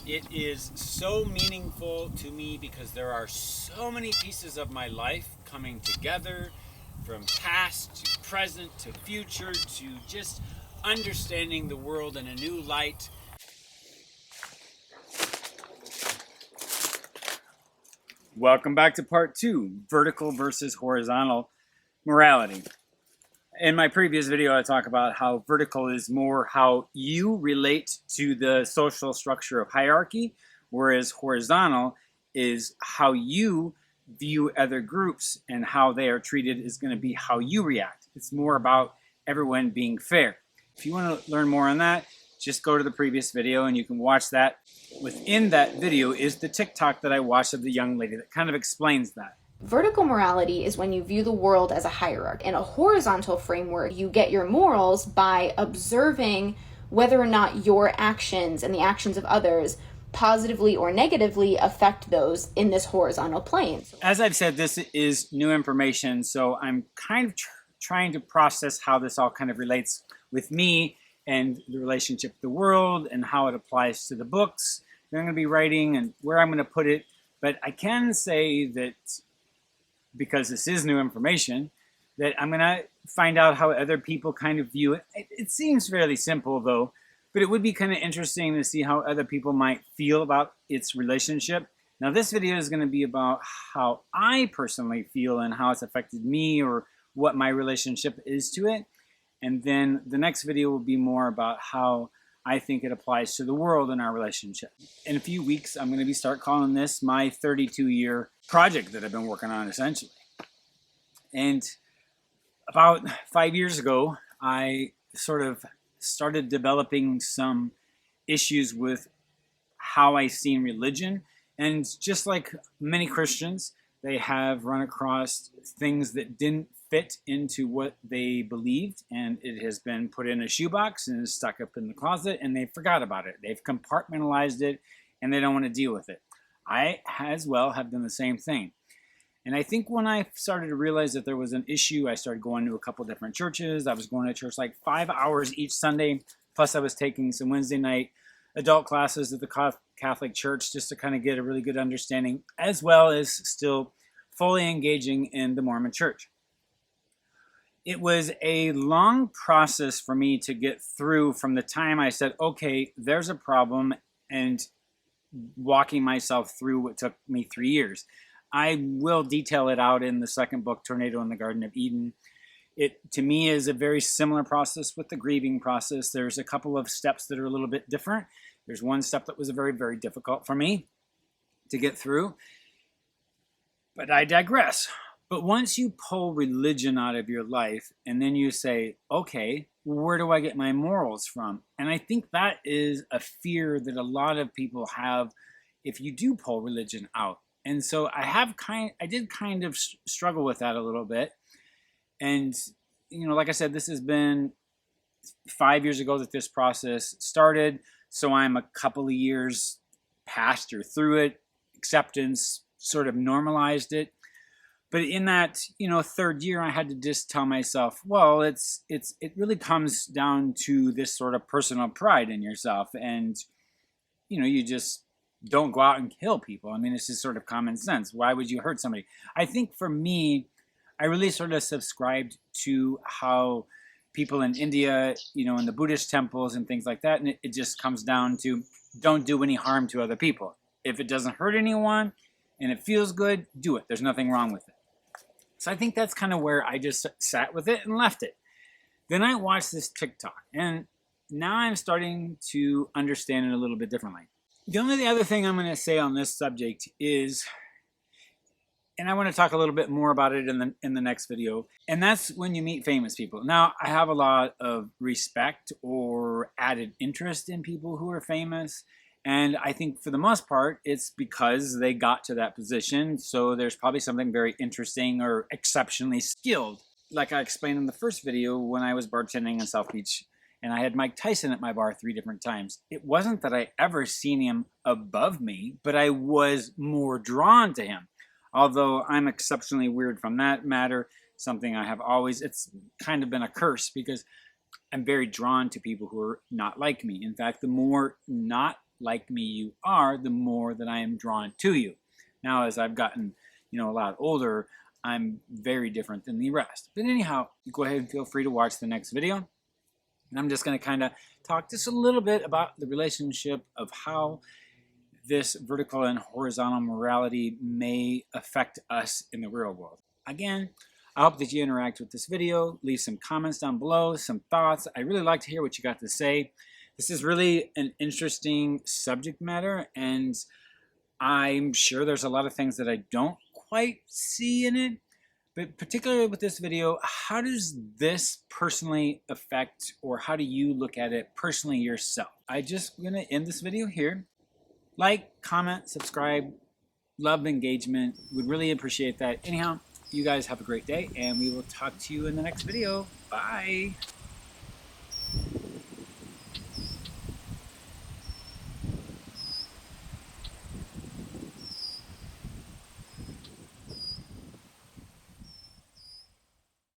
It is so meaningful to me because there are so many pieces of my life coming together, from past to present to future to just understanding the world in a new light. Welcome back to part 2, vertical versus horizontal morality. In my previous video, I talk about how vertical is more how you relate to the social structure of hierarchy, whereas horizontal is how you view other groups, and how they are treated is going to be how you react. It's more about everyone being fair. If you want to learn more on that, just go to the previous video and you can watch that. Within that video is the TikTok that I watched of the young lady that kind of explains that. Vertical morality is when you view the world as a hierarchy. In a horizontal framework, you get your morals by observing whether or not your actions and the actions of others positively or negatively affect those in this horizontal plane. As I've said, this is new information, so I'm kind of trying to process how this all kind of relates with me and the relationship with the world and how it applies to the books that I'm going to be writing and where I'm going to put it. But I can say that, because this is new information, that I'm going to find out how other people kind of view it. It seems fairly simple, though, but it would be kind of interesting to see how other people might feel about its relationship. Now, this video is going to be about how I personally feel and how it's affected me, or what my relationship is to it. And then the next video will be more about how I think it applies to the world and our relationship. In a few weeks, I'm going to start calling this my 32-year project that I've been working on, essentially. And about 5 years ago, I sort of started developing some issues with how I seen religion. And just like many Christians, they have run across things that didn't fit into what they believed, and it has been put in a shoebox and is stuck up in the closet, and they forgot about it. They've compartmentalized it, and they don't want to deal with it. I, as well, have done the same thing. And I think when I started to realize that there was an issue, I started going to a couple different churches. I was going to church like 5 hours each Sunday, plus I was taking some Wednesday night adult classes at the Catholic Church just to kind of get a really good understanding, as well as still fully engaging in the Mormon Church. It was a long process for me to get through from the time I said, okay, there's a problem, and walking myself through what took me 3 years. I will detail it out in the second book, Tornado in the Garden of Eden. It, to me, is a very similar process with the grieving process. There's a couple of steps that are a little bit different. There's one step that was very, very difficult for me to get through. But I digress. But once you pull religion out of your life and then you say, okay, where do I get my morals from? And I think that is a fear that a lot of people have if you do pull religion out. And so I did kind of struggle with that a little bit. And, you know, like I said, this has been 5 years ago that this process started. So I'm a couple of years past or through it. Acceptance sort of normalized it. But in that, you know, third year, I had to just tell myself, well, it really comes down to this sort of personal pride in yourself. And, you know, you just don't go out and kill people. I mean, it's just sort of common sense. Why would you hurt somebody? I think for me, I really sort of subscribed to how people in India, you know, in the Buddhist temples and things like that. And it just comes down to don't do any harm to other people. If it doesn't hurt anyone and it feels good, do it. There's nothing wrong with it. So I think that's kind of where I just sat with it and left it. Then I watched this TikTok, and now I'm starting to understand it a little bit differently. The only other thing I'm going to say on this subject is, and I want to talk a little bit more about it in the next video, and that's when you meet famous people. Now, I have a lot of respect or added interest in people who are famous. And I think for the most part, it's because they got to that position. So there's probably something very interesting or exceptionally skilled. Like I explained in the first video, when I was bartending in South Beach and I had Mike Tyson at my bar 3 different times, it wasn't that I ever seen him above me, but I was more drawn to him. Although I'm exceptionally weird from that matter, something I have always, it's kind of been a curse because I'm very drawn to people who are not like me. In fact, the more not like me you are, the more that I am drawn to you. Now, as I've gotten, a lot older, I'm very different than the rest. But anyhow, go ahead and feel free to watch the next video. And I'm just going to kind of talk just a little bit about the relationship of how this vertical and horizontal morality may affect us in the real world. Again, I hope that you interact with this video. Leave some comments down below, some thoughts. I really like to hear what you got to say. This is really an interesting subject matter, and I'm sure there's a lot of things that I don't quite see in it. But particularly with this video, how does this personally affect, or how do you look at it personally yourself? I'm just going to end this video here. Like, comment, subscribe, love engagement. Would really appreciate that. Anyhow, you guys have a great day, and we will talk to you in the next video. Bye.